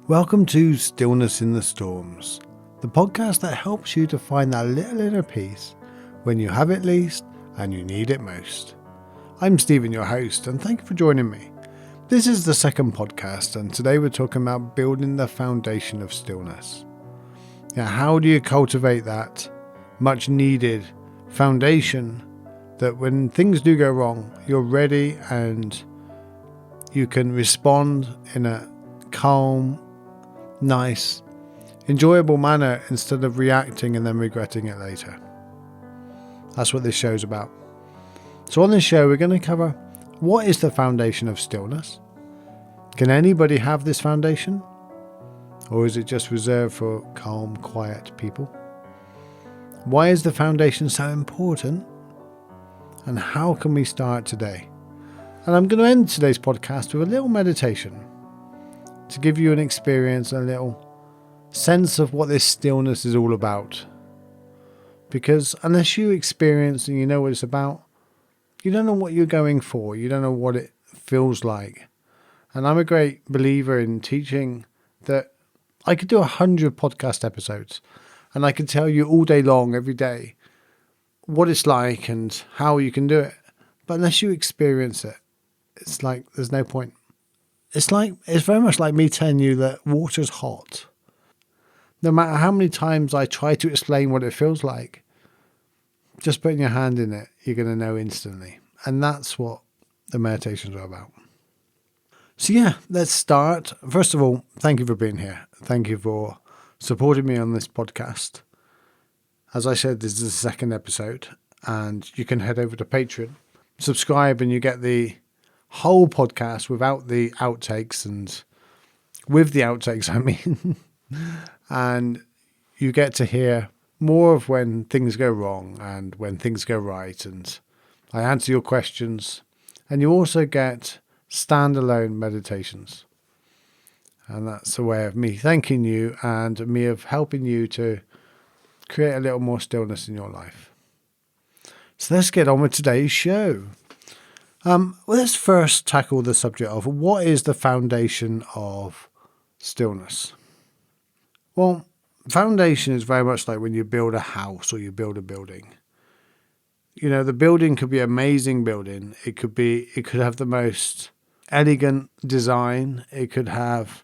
Welcome to Stillness in the Storms, the podcast that helps you to find that little inner peace when you have it least and you need it most. I'm Steven, your host, and thank you for joining me. This is the second podcast, and today we're talking about building the foundation of stillness. Now, how do you cultivate that much needed foundation that when things do go wrong, you're ready and you can respond in a calm, nice, enjoyable manner instead of reacting and then regretting it later. That's what this show's about. So on this show, we're going to cover what is the foundation of stillness? Can anybody have this foundation? Or is it just reserved for calm, quiet people? Why is the foundation so important? And how can we start today? And I'm going to end today's podcast with a little meditation to give you an experience, a little sense of what this stillness is all about. Because unless you experience and you know what it's about, you don't know what you're going for. You don't know what it feels like. And I'm a great believer in teaching that I could do 100 podcast episodes and I could tell you all day long, every day, what it's like and how you can do it. But unless you experience it, it's like there's no point. It's very much like me telling you that water's hot. No matter how many times I try to explain what it feels like, just putting your hand in it, you're going to know instantly. And that's what the meditations are about. So yeah, let's start. First of all, thank you for being here. Thank you for supporting me on this podcast. As I said, this is the second episode, and you can head over to Patreon, subscribe, and you get the whole podcast without the outtakes, and with the outtakes, I mean, and you get to hear more of when things go wrong and when things go right, and I answer your questions, and you also get standalone meditations, and that's a way of me thanking you and me of helping you to create a little more stillness in your life. So let's get on with today's show. Well, let's first tackle the subject of what is the foundation of stillness. Well, foundation is very much like when you build a house or you build a building. You know, the building could be an amazing building. It could have the most elegant design. It could have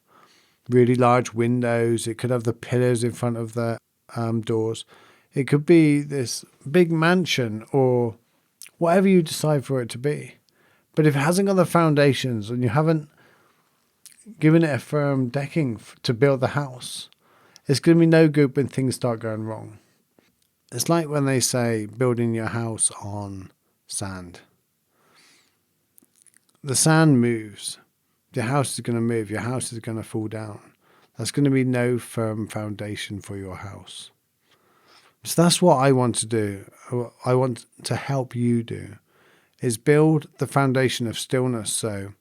really large windows. It could have the pillars in front of the doors. It could be this big mansion or whatever you decide for it to be. But if it hasn't got the foundations and you haven't given it a firm decking to build the house, it's going to be no good when things start going wrong. It's like when they say building your house on sand. The sand moves. Your house is going to move. Your house is going to fall down. There's going to be no firm foundation for your house. So that's what I want to do. I want to help you do. Is build the foundation of stillness. So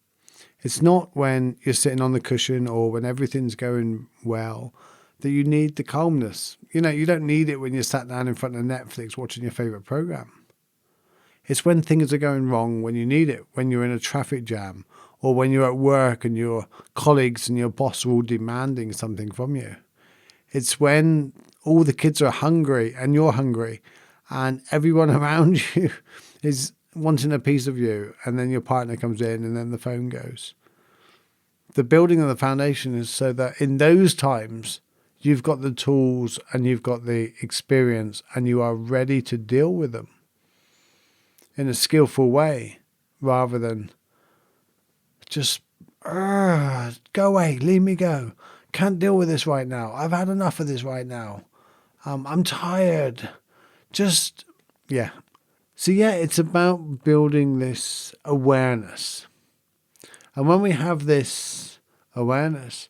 it's not when you're sitting on the cushion or when everything's going well that you need the calmness. You know, you don't need it when you're sat down in front of Netflix watching your favorite program. It's when things are going wrong when you need it, when you're in a traffic jam or when you're at work and your colleagues and your boss are all demanding something from you. It's when all the kids are hungry and you're hungry and everyone around you is wanting a piece of you, and then your partner comes in and then the phone goes. The building of the foundation is so that in those times you've got the tools and you've got the experience and you are ready to deal with them in a skillful way rather than just go away, leave me go. Can't deal with this right now. I've had enough of this right now. I'm tired. Yeah. So yeah, it's about building this awareness. And when we have this awareness,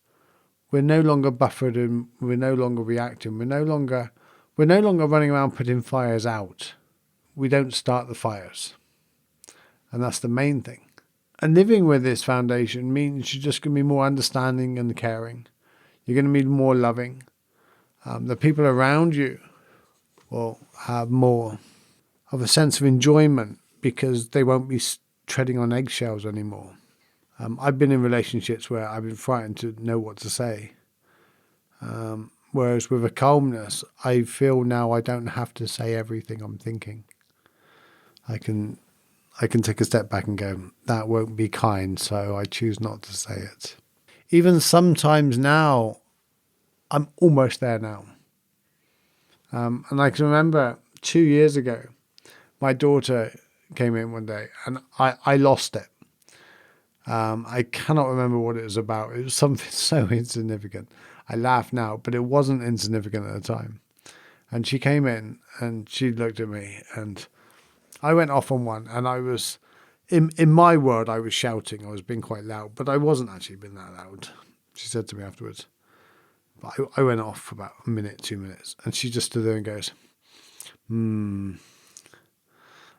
we're no longer buffered and we're no longer reacting. We're no longer running around putting fires out. We don't start the fires. And that's the main thing. And living with this foundation means you're just going to be more understanding and caring. You're going to be more loving. The people around you will have more of a sense of enjoyment because they won't be treading on eggshells anymore. I've been in relationships where I've been frightened to know what to say. Whereas with a calmness, I feel now I don't have to say everything I'm thinking. I can take a step back and go, that won't be kind, so I choose not to say it. Even sometimes now, I'm almost there now. And I can remember 2 years ago, my daughter came in one day and I lost it. I cannot remember what it was about. It was something so insignificant. I laugh now, but it wasn't insignificant at the time. And she came in and she looked at me and I went off on one, and I was, in my world, I was shouting. I was being quite loud, but I wasn't actually being that loud. She said to me afterwards. But I went off for about a minute, 2 minutes, and she just stood there and goes,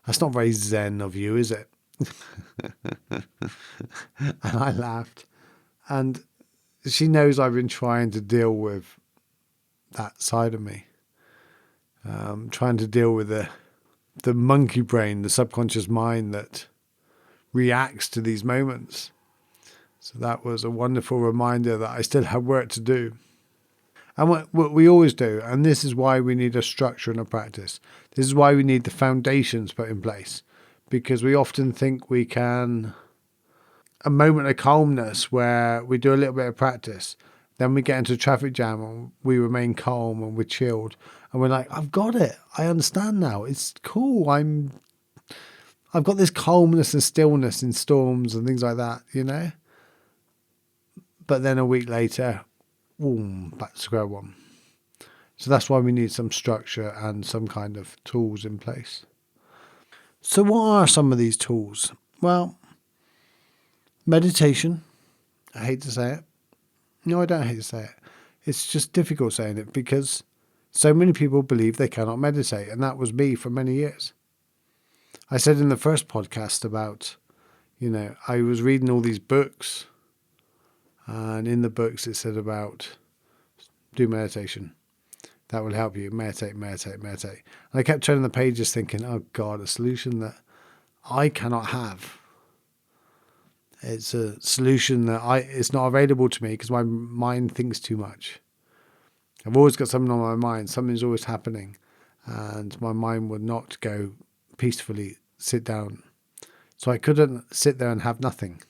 that's not very zen of you, is it? And I laughed. And she knows I've been trying to deal with that side of me. Trying to deal with the monkey brain, the subconscious mind that reacts to these moments. So that was a wonderful reminder that I still have work to do. And what we always do, and this is why we need a structure and a practice. This is why we need the foundations put in place, because we often think we can, a moment of calmness where we do a little bit of practice, then we get into a traffic jam and we remain calm and we're chilled. And we're like, I've got it. I understand now. It's cool. I've got this calmness and stillness in storms and things like that, you know? But then a week later, boom, back to square one. So that's why we need some structure and some kind of tools in place. So what are some of these tools? Well, meditation. I hate to say it. No, I don't hate to say it. It's just difficult saying it because so many people believe they cannot meditate, and that was me for many years. I said in the first podcast about, I was reading all these books, and in the books it said about do meditation. That will help you. Meditate, meditate, meditate. And I kept turning the pages thinking, oh God, a solution that I cannot have. It's a solution that it's not available to me because my mind thinks too much. I've always got something on my mind. Something's always happening. And my mind would not go peacefully sit down. So I couldn't sit there and have nothing.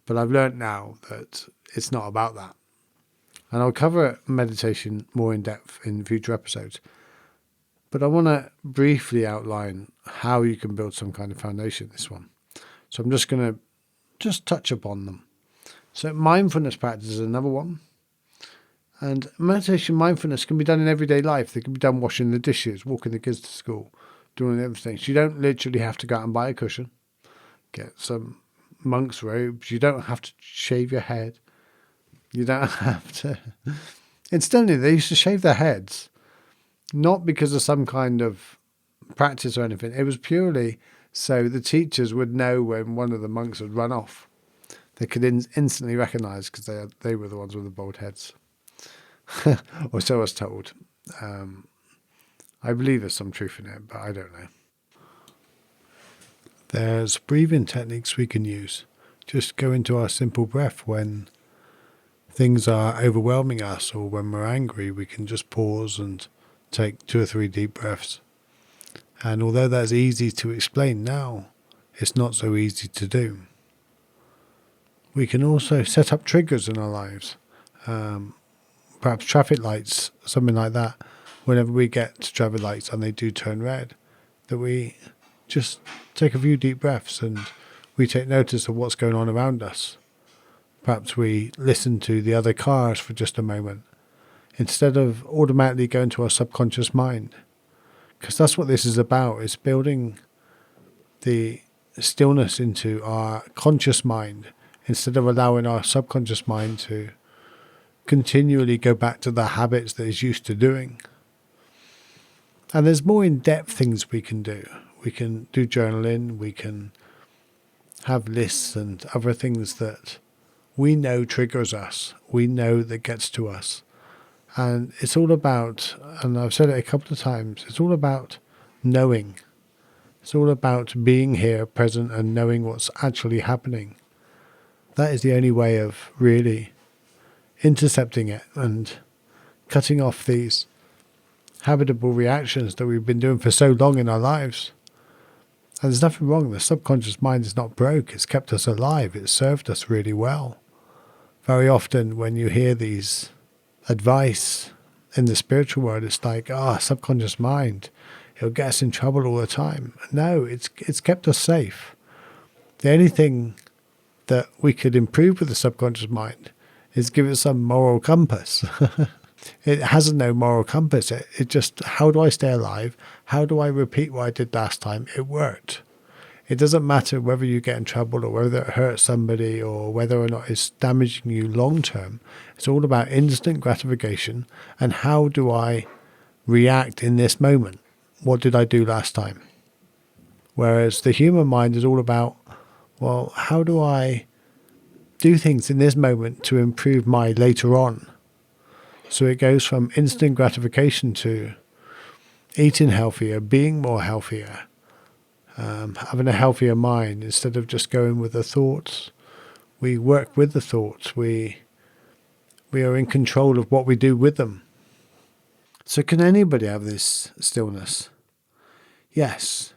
But I've learned now that it's not about that. And I'll cover meditation more in depth in future episodes. But I want to briefly outline how you can build some kind of foundation this one. So I'm just going to touch upon them. So mindfulness practice is another one. And meditation, mindfulness can be done in everyday life. They can be done washing the dishes, walking the kids to school, doing everything. So you don't literally have to go out and buy a cushion, get some monk's robes. You don't have to shave your head. You don't have to. Incidentally, they used to shave their heads, not because of some kind of practice or anything. It was purely so the teachers would know when one of the monks had run off. They could instantly recognise because they were the ones with the bald heads. Or so I was told. I believe there's some truth in it, but I don't know. There's breathing techniques we can use. Just go into our simple breath when things are overwhelming us or when we're angry. We can just pause and take 2 or 3 deep breaths. And although that's easy to explain now, it's not so easy to do. We can also set up triggers in our lives. Perhaps traffic lights, something like that. Whenever we get to traffic lights and they do turn red, that we just take a few deep breaths and we take notice of what's going on around us. Perhaps we listen to the other cars for just a moment instead of automatically going to our subconscious mind. Because that's what this is about, is building the stillness into our conscious mind instead of allowing our subconscious mind to continually go back to the habits that it's used to doing. And there's more in-depth things we can do. We can do journaling, we can have lists and other things that we know triggers us, we know that gets to us. And it's all about, and I've said it a couple of times, it's all about knowing. It's all about being here, present, and knowing what's actually happening. That is the only way of really intercepting it and cutting off these habitable reactions that we've been doing for so long in our lives. And there's nothing wrong. The subconscious mind is not broke. It's kept us alive. It's served us really well. Very often when you hear these advice in the spiritual world, it's like, subconscious mind, it'll get us in trouble all the time. No, it's kept us safe. The only thing that we could improve with the subconscious mind is give it some moral compass. It has no moral compass. It just, how do I stay alive? How do I repeat what I did last time? It worked. It doesn't matter whether you get in trouble or whether it hurts somebody or whether or not it's damaging you long term. It's all about instant gratification and how do I react in this moment? What did I do last time? Whereas the human mind is all about, well, how do I do things in this moment to improve my later on? So it goes from instant gratification to eating healthier, being more healthier, having a healthier mind instead of just going with the thoughts. We work with the thoughts. We are in control of what we do with them. So can anybody have this stillness? Yes.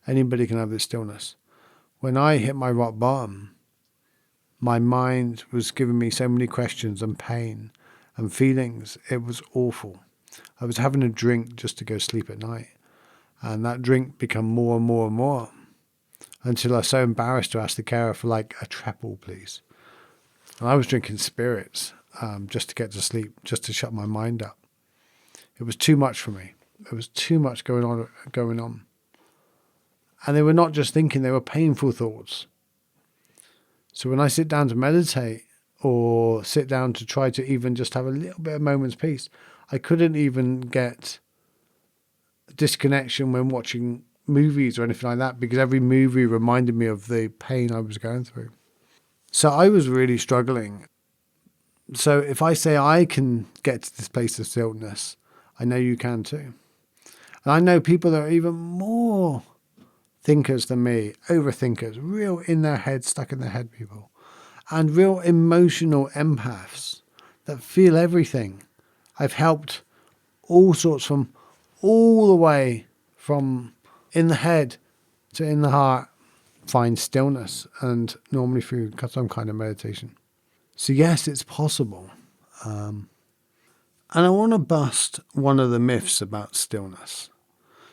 Anybody can have this stillness. When I hit my rock bottom, my mind was giving me so many questions and pain and feelings. It was awful. I was having a drink just to go sleep at night. And that drink became more and more and more until I was so embarrassed to ask the carer for like a treble, please. And I was drinking spirits just to get to sleep, just to shut my mind up. It was too much for me. There was too much going on. And they were not just thinking, they were painful thoughts. So when I sit down to meditate or sit down to try to even just have a little bit of moment's peace, I couldn't even get disconnection when watching movies or anything like that because every movie reminded me of the pain I was going through. So I was really struggling. So if I say I can get to this place of stillness, I know you can too. And I know people that are even more thinkers than me, overthinkers, real in their head, stuck in their head people, and real emotional empaths that feel everything. I've helped all sorts from all the way from in the head to in the heart find stillness, and normally through some kind of meditation. So yes, it's possible. And I want to bust one of the myths about stillness.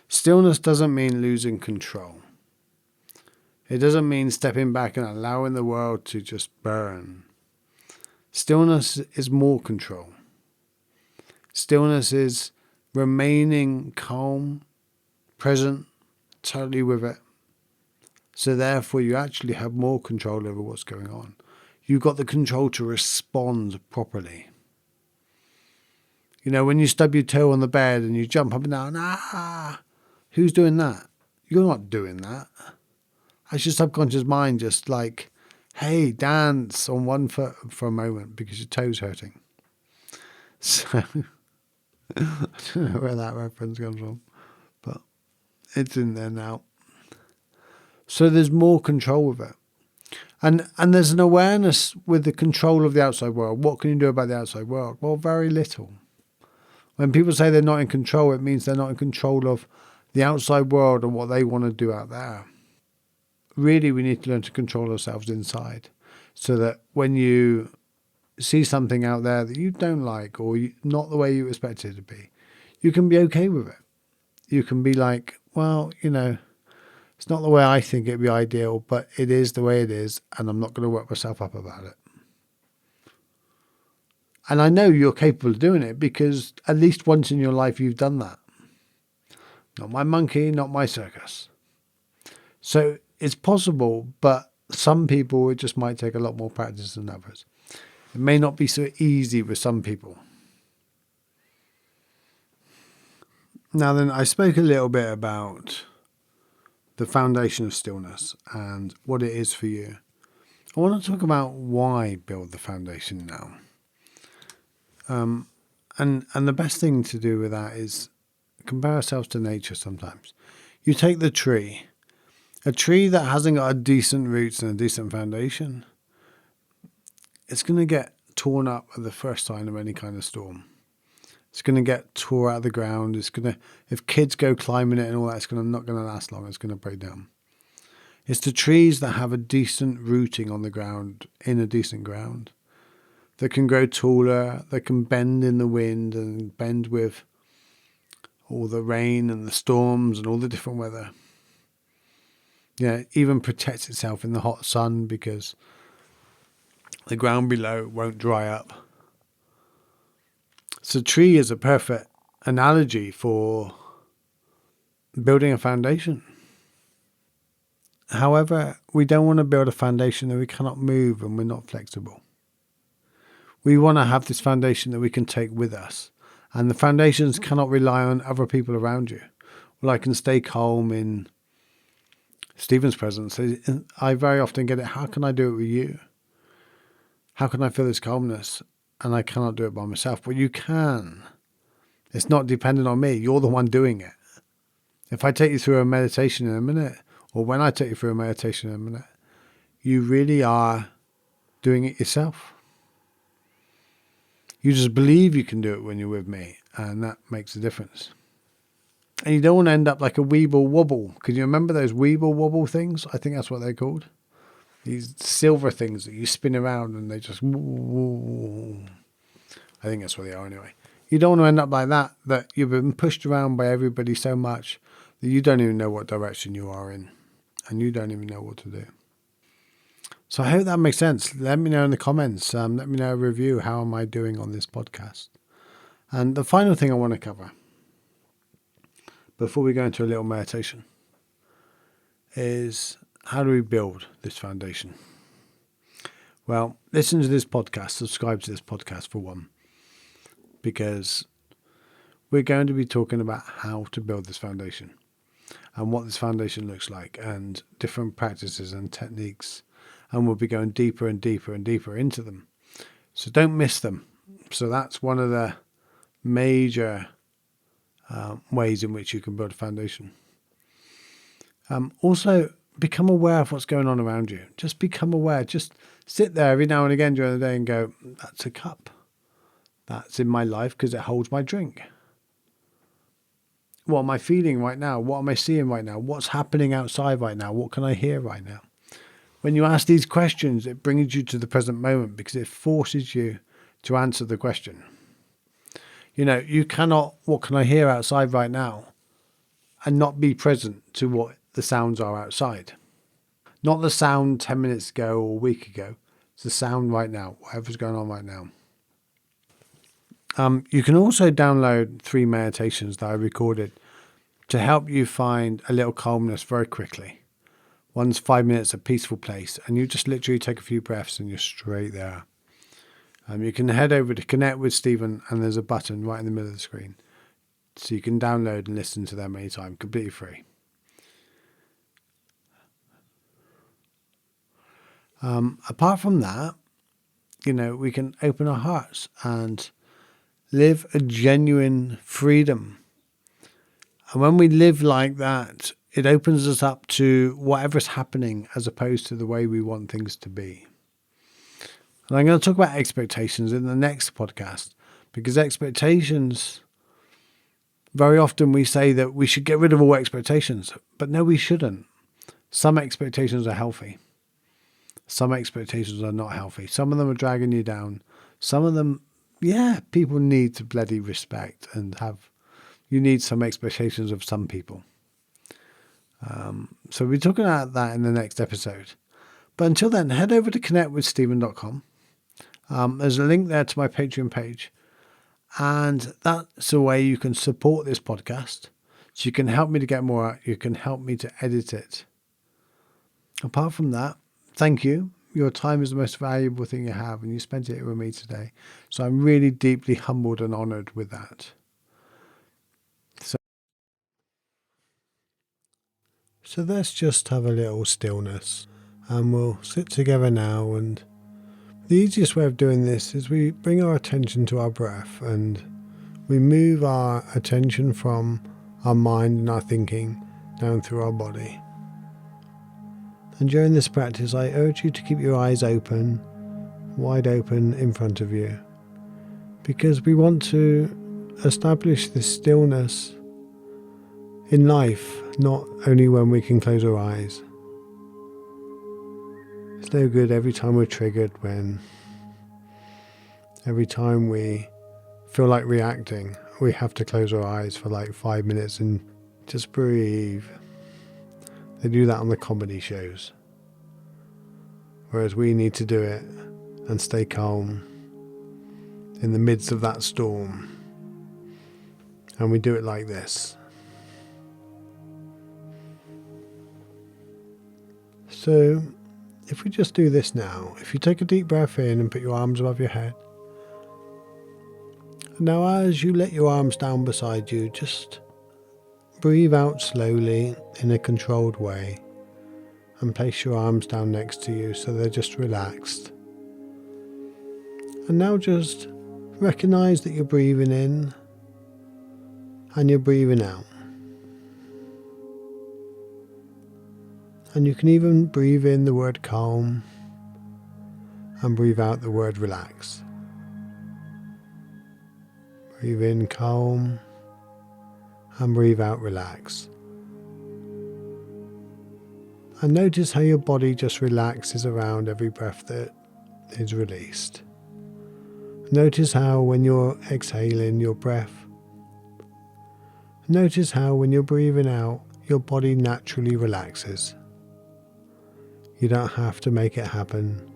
Stillness doesn't mean losing control. It doesn't mean stepping back and allowing the world to just burn. Stillness is more control. Stillness is remaining calm, present, totally with it. So therefore you actually have more control over what's going on. You've got the control to respond properly. You know, when you stub your toe on the bed and you jump up and down, who's doing that? You're not doing that. That's your subconscious mind just like, hey, dance on one foot for a moment because your toe's hurting. So, I don't know where that reference comes from, but it's in there now. So there's more control with it. And there's an awareness with the control of the outside world. What can you do about the outside world? Well, very little. When people say they're not in control, it means they're not in control of the outside world and what they want to do out there. Really, we need to learn to control ourselves inside so that when you see something out there that you don't like or not the way you expect it to be, you can be okay with it. You can be like, well, you know, it's not the way I think it'd be ideal, but it is the way it is, and I'm not going to work myself up about it. And I know you're capable of doing it because at least once in your life you've done that. Not my monkey, not my circus. So it's possible, but some people it just might take a lot more practice than others. It may not be so easy with some people. Now then, I spoke a little bit about the foundation of stillness and what it is for you. I want to talk about why build the foundation now. And the best thing to do with that is compare ourselves to nature sometimes. You take the tree. A tree that hasn't got a decent roots and a decent foundation, it's going to get torn up at the first sign of any kind of storm. It's going to get tore out of the ground. If kids go climbing it and all that, it's not going to last long. It's going to break down. It's the trees that have a decent rooting on the ground, in a decent ground, that can grow taller, that can bend in the wind and bend with all the rain and the storms and all the different weather. Yeah, it even protects itself in the hot sun because the ground below won't dry up. So a tree is a perfect analogy for building a foundation. However, we don't want to build a foundation that we cannot move and we're not flexible. We want to have this foundation that we can take with us. And the foundations cannot rely on other people around you. Well, I can stay calm in Steven's presence. I very often get it, how can I do it with you? How can I feel this calmness? And I cannot do it by myself. But you can. It's not dependent on me. You're the one doing it. If I take you through a meditation in a minute, or when I take you through a meditation in a minute, you really are doing it yourself. You just believe you can do it when you're with me, and that makes a difference. And you don't want to end up like a weeble wobble. Can you remember those weeble wobble things? I think that's what they're called. These silver things that you spin around and they just... I think that's what they are anyway. You don't want to end up like that you've been pushed around by everybody so much that you don't even know what direction you are in. And you don't even know what to do. So I hope that makes sense. Let me know in the comments. Let me know a review. How am I doing on this podcast? And the final thing I want to cover before we go into a little meditation is how do we build this foundation? Well, listen to this podcast. Subscribe to this podcast for one. Because we're going to be talking about how to build this foundation. And what this foundation looks like, and different practices and techniques. And we'll be going deeper and deeper and deeper into them. So don't miss them. So that's one of the major ways in which you can build a foundation. Also, become aware of what's going on around you. Just become aware. Just sit there every now and again during the day and go, that's a cup. That's in my life because it holds my drink. What am I feeling right now? What am I seeing right now? What's happening outside right now? What can I hear right now? When you ask these questions, it brings you to the present moment because it forces you to answer the question. You know, you cannot, what can I hear outside right now? And not be present to what the sounds are outside. Not the sound 10 minutes ago or a week ago. It's the sound right now, whatever's going on right now. You can also download 3 meditations that I recorded to help you find a little calmness very quickly. One's 5 minutes, a peaceful place, and you just literally take a few breaths and you're straight there. You can head over to Connect with Steven, and there's a button right in the middle of the screen. So you can download and listen to them anytime, completely free. Apart from that, you know, we can open our hearts and live a genuine freedom. And when we live like that, it opens us up to whatever's happening as opposed to the way we want things to be. And I'm going to talk about expectations in the next podcast, because expectations, very often we say that we should get rid of all expectations, but no, we shouldn't. Some expectations are healthy. Some expectations are not healthy. Some of them are dragging you down. Some of them, yeah, people need to bloody respect and have, you need some expectations of some people. So we're talking about that in the next episode. But until then, head over to connectwithsteven.com. There's a link there to my Patreon page. And that's a way you can support this podcast. So you can help me to get more out. You can help me to edit it. Apart from that, thank you. Your time is the most valuable thing you have, and you spent it with me today. So I'm really deeply humbled and honored with that. So let's just have a little stillness, and we'll sit together now. And the easiest way of doing this is we bring our attention to our breath, and we move our attention from our mind and our thinking down through our body. And during this practice, I urge you to keep your eyes open wide open in front of you, because we want to establish this stillness in life, not only when we can close our eyes. It's no good every time we're triggered, every time we feel like reacting, we have to close our eyes for like 5 minutes and just breathe. They do that on the comedy shows. Whereas we need to do it and stay calm in the midst of that storm. And we do it like this. So, if we just do this now, if you take a deep breath in and put your arms above your head. Now as you let your arms down beside you, just breathe out slowly in a controlled way and place your arms down next to you so they're just relaxed. And now just recognize that you're breathing in and you're breathing out. And you can even breathe in the word calm and breathe out the word relax. Breathe in calm and breathe out relax. And notice how your body just relaxes around every breath that is released. Notice how when you're exhaling your breath, notice how when you're breathing out, your body naturally relaxes. You don't have to make it happen.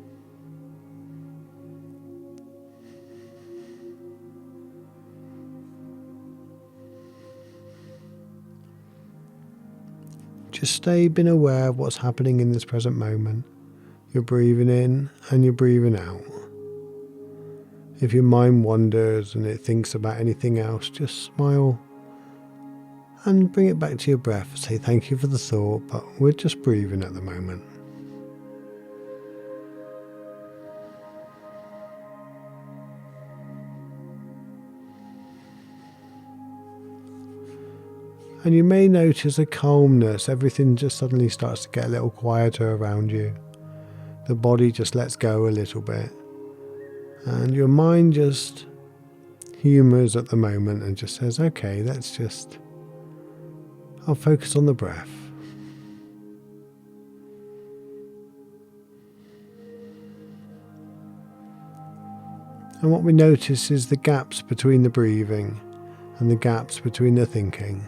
Just stay being aware of what's happening in this present moment. You're breathing in and you're breathing out. If your mind wanders and it thinks about anything else, just smile and bring it back to your breath. Say thank you for the thought, but we're just breathing at the moment. And you may notice a calmness. Everything just suddenly starts to get a little quieter around you. The body just lets go a little bit. And your mind just humours at the moment and just says, okay, I'll focus on the breath. And what we notice is the gaps between the breathing and the gaps between the thinking.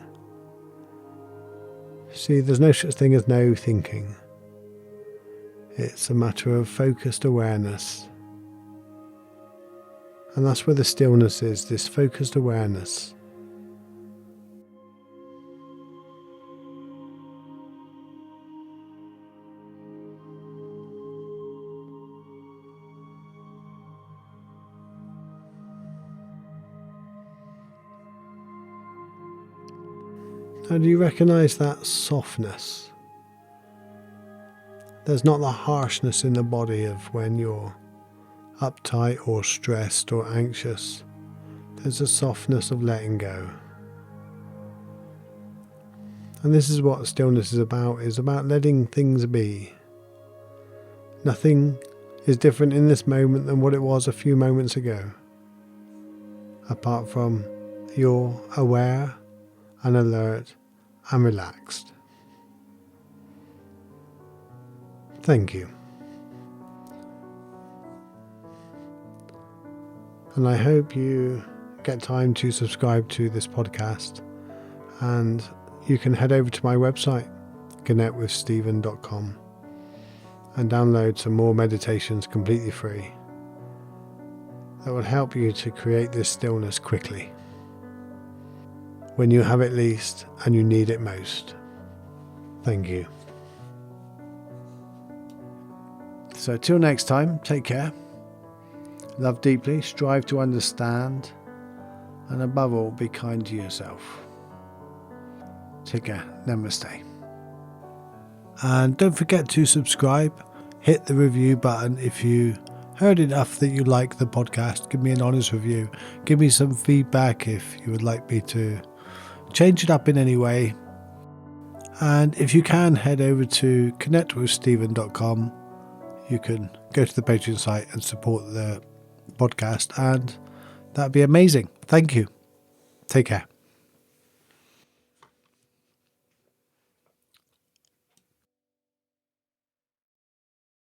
See, there's no such thing as no thinking. It's a matter of focused awareness. And that's where the stillness is, this focused awareness. Now, do you recognize that softness? There's not the harshness in the body of when you're uptight or stressed or anxious. There's a softness of letting go. And this is what stillness is about letting things be. Nothing is different in this moment than what it was a few moments ago. Apart from you're aware and alert and relaxed. Thank you. And I hope you get time to subscribe to this podcast, and you can head over to my website, connectwithsteven.com, and download some more meditations completely free that will help you to create this stillness quickly when you have it least and you need it most. Thank you. So till next time, take care. Love deeply, strive to understand, and above all, be kind to yourself. Take care. Namaste. And don't forget to subscribe. Hit the review button if you heard enough that you like the podcast. Give me an honest review. Give me some feedback if you would like me to change it up in any way. And if you can, head over to connectwithsteven.com. You can go to the Patreon site and support the podcast, and that'd be amazing. Thank you. Take care.